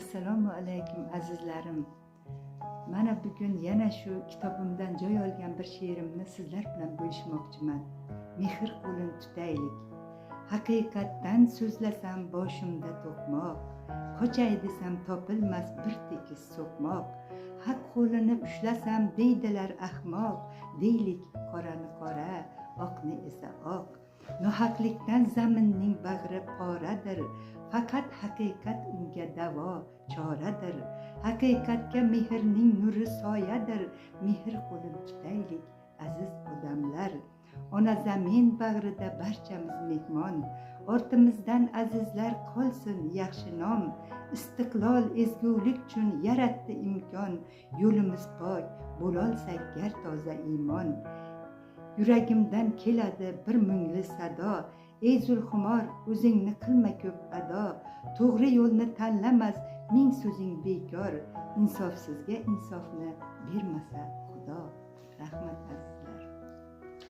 Assalomu alaykum azizlarim. Mana bugun yana shu kitobimdan joy olgan bir she'rimni sizlar bilan bo'lishmoqchiman. Mehr qo'lin tutaylik. Haqiqatdan so'zlasam boshimda to'qmoq, qochay desam topilmas bir tekis so'qmoq. Haq qo'lini ushlasam deydilar ahmoq, deylik qorani qora, oqni esa oq. Nohaqlikdan zaminning bag'ri poradir, faqat haqiqat unga davo choradir. Haqiqatga mehrning nuri soyadir, mehr qo'lin tutaylik aziz odamlar. Ona zamin bag'rida barchamiz mehmon, ortimizdan azizlar qolsin yaxshi nom. Istiqlol ezgulik uchun yaratdi imkon, yo'limiz pok bo'lolsak gar toza iymon. Yuragimdan keladi bir mungli sado, ey Zulxumor o'zingni qilma ko'p ado. To'g'ri yo'lni tanlamas ming so'zing bekor, insofsizga insofni bermasa Xudo.